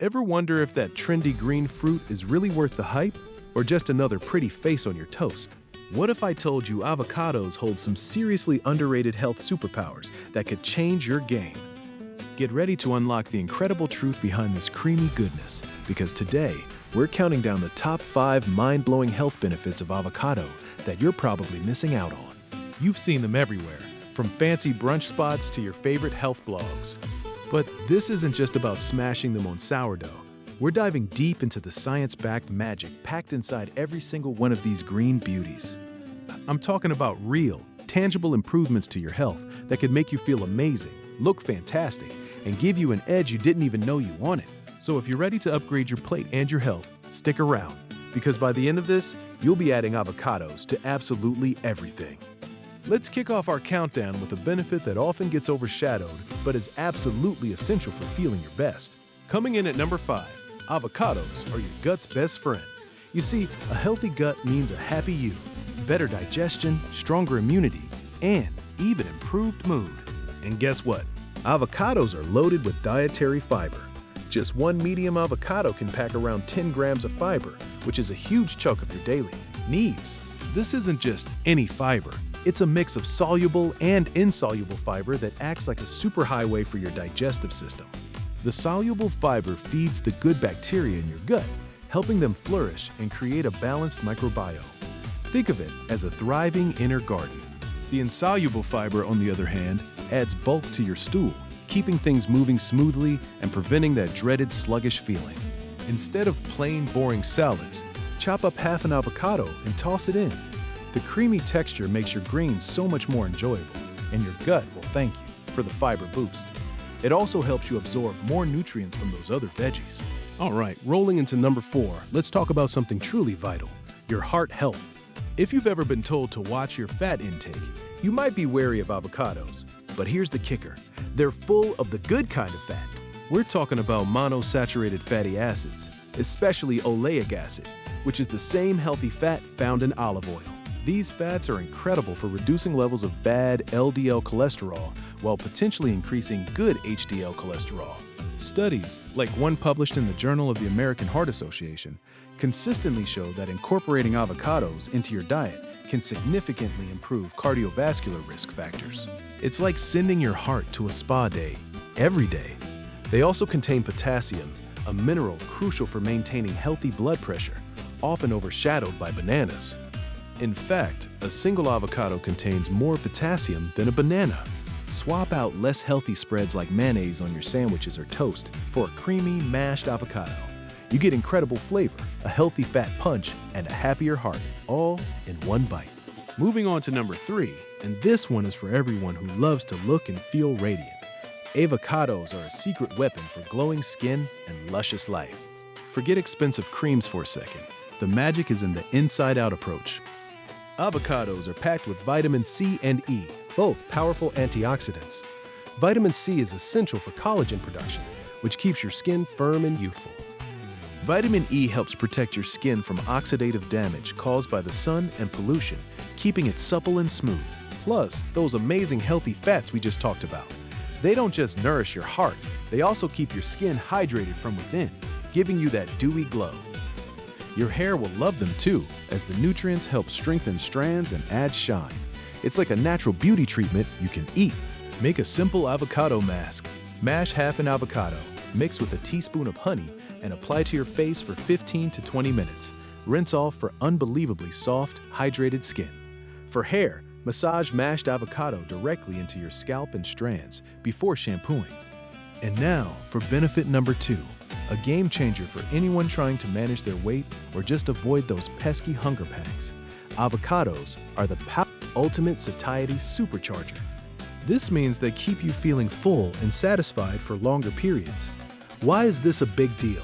Ever wonder if that trendy green fruit is really worth the hype or just another pretty face on your toast? What if I told you avocados hold some seriously underrated health superpowers that could change your game? Get ready to unlock the incredible truth behind this creamy goodness, because today we're counting down the top 5 mind-blowing health benefits of avocado that you're probably missing out on. You've seen them everywhere, from fancy brunch spots to your favorite health blogs. But this isn't just about smashing them on sourdough. We're diving deep into the science-backed magic packed inside every single one of these green beauties. I'm talking about real, tangible improvements to your health that could make you feel amazing, look fantastic, and give you an edge you didn't even know you wanted. So if you're ready to upgrade your plate and your health, stick around, because by the end of this, you'll be adding avocados to absolutely everything. Let's kick off our countdown with a benefit that often gets overshadowed, but is absolutely essential for feeling your best. Coming in at number 5, avocados are your gut's best friend. You see, a healthy gut means a happy you, better digestion, stronger immunity, and even improved mood. And guess what? Avocados are loaded with dietary fiber. Just one medium avocado can pack around 10 grams of fiber, which is a huge chunk of your daily needs. This isn't just any fiber. It's a mix of soluble and insoluble fiber that acts like a superhighway for your digestive system. The soluble fiber feeds the good bacteria in your gut, helping them flourish and create a balanced microbiome. Think of it as a thriving inner garden. The insoluble fiber, on the other hand, adds bulk to your stool, keeping things moving smoothly and preventing that dreaded sluggish feeling. Instead of plain, boring salads, chop up half an avocado and toss it in. The creamy texture makes your greens so much more enjoyable, and your gut will thank you for the fiber boost. It also helps you absorb more nutrients from those other veggies. All right, rolling into number 4, let's talk about something truly vital, your heart health. If you've ever been told to watch your fat intake, you might be wary of avocados. But here's the kicker. They're full of the good kind of fat. We're talking about monosaturated fatty acids, especially oleic acid, which is the same healthy fat found in olive oil. These fats are incredible for reducing levels of bad LDL cholesterol while potentially increasing good HDL cholesterol. Studies, like one published in the Journal of the American Heart Association, consistently show that incorporating avocados into your diet can significantly improve cardiovascular risk factors. It's like sending your heart to a spa day, every day. They also contain potassium, a mineral crucial for maintaining healthy blood pressure, often overshadowed by bananas. In fact, a single avocado contains more potassium than a banana. Swap out less healthy spreads like mayonnaise on your sandwiches or toast for a creamy, mashed avocado. You get incredible flavor, a healthy fat punch, and a happier heart, all in one bite. Moving on to number 3, and this one is for everyone who loves to look and feel radiant. Avocados are a secret weapon for glowing skin and luscious life. Forget expensive creams for a second. The magic is in the inside-out approach. Avocados are packed with vitamin C and E, both powerful antioxidants. Vitamin C is essential for collagen production, which keeps your skin firm and youthful. Vitamin E helps protect your skin from oxidative damage caused by the sun and pollution, keeping it supple and smooth. Plus, those amazing healthy fats we just talked about. They don't just nourish your heart, they also keep your skin hydrated from within, giving you that dewy glow. Your hair will love them too, as the nutrients help strengthen strands and add shine. It's like a natural beauty treatment you can eat. Make a simple avocado mask. Mash half an avocado, mix with a teaspoon of honey, and apply to your face for 15 to 20 minutes. Rinse off for unbelievably soft, hydrated skin. For hair, massage mashed avocado directly into your scalp and strands before shampooing. And now for benefit number 2. A game changer for anyone trying to manage their weight or just avoid those pesky hunger pangs. Avocados are the ultimate satiety supercharger. This means they keep you feeling full and satisfied for longer periods. Why is this a big deal?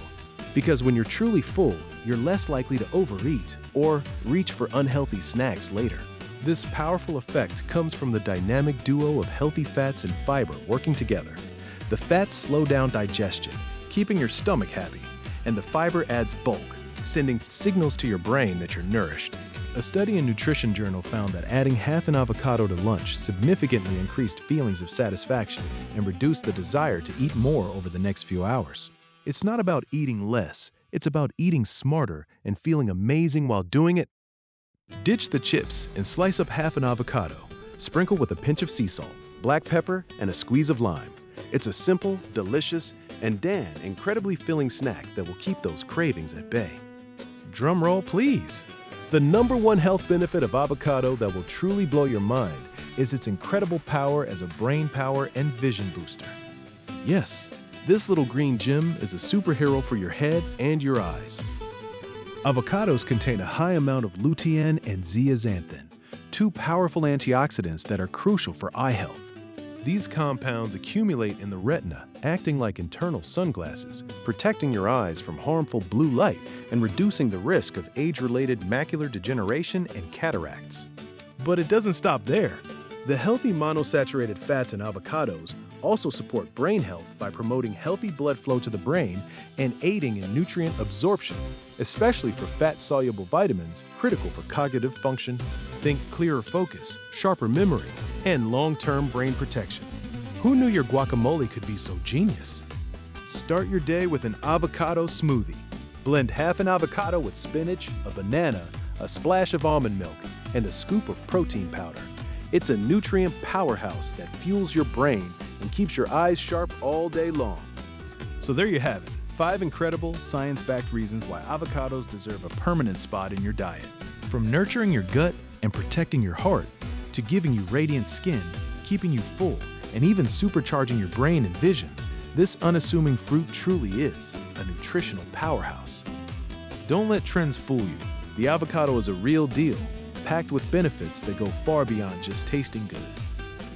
Because when you're truly full, you're less likely to overeat or reach for unhealthy snacks later. This powerful effect comes from the dynamic duo of healthy fats and fiber working together. The fats slow down digestion, keeping your stomach happy, and the fiber adds bulk, sending signals to your brain that you're nourished. A study in Nutrition Journal found that adding half an avocado to lunch significantly increased feelings of satisfaction and reduced the desire to eat more over the next few hours. It's not about eating less, it's about eating smarter and feeling amazing while doing it. Ditch the chips and slice up half an avocado. Sprinkle with a pinch of sea salt, black pepper, and a squeeze of lime. It's a simple, delicious, and incredibly filling snack that will keep those cravings at bay. Drum roll, please. The #1 health benefit of avocado that will truly blow your mind is its incredible power as a brain power and vision booster. Yes, this little green gem is a superhero for your head and your eyes. Avocados contain a high amount of lutein and zeaxanthin, two powerful antioxidants that are crucial for eye health. These compounds accumulate in the retina, acting like internal sunglasses, protecting your eyes from harmful blue light and reducing the risk of age-related macular degeneration and cataracts. But it doesn't stop there. The healthy monosaturated fats in avocados also support brain health by promoting healthy blood flow to the brain and aiding in nutrient absorption, especially for fat-soluble vitamins critical for cognitive function, think clearer focus, sharper memory, and long-term brain protection. Who knew your guacamole could be so genius? Start your day with an avocado smoothie. Blend half an avocado with spinach, a banana, a splash of almond milk, and a scoop of protein powder. It's a nutrient powerhouse that fuels your brain and keeps your eyes sharp all day long. So there you have it, 5 incredible, science-backed reasons why avocados deserve a permanent spot in your diet. From nurturing your gut and protecting your heart, to giving you radiant skin, keeping you full, and even supercharging your brain and vision, this unassuming fruit truly is a nutritional powerhouse. Don't let trends fool you. The avocado is a real deal, packed with benefits that go far beyond just tasting good.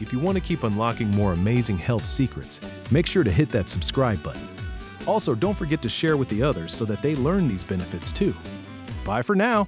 If you want to keep unlocking more amazing health secrets, make sure to hit that subscribe button. Also, don't forget to share with the others so that they learn these benefits too. Bye for now.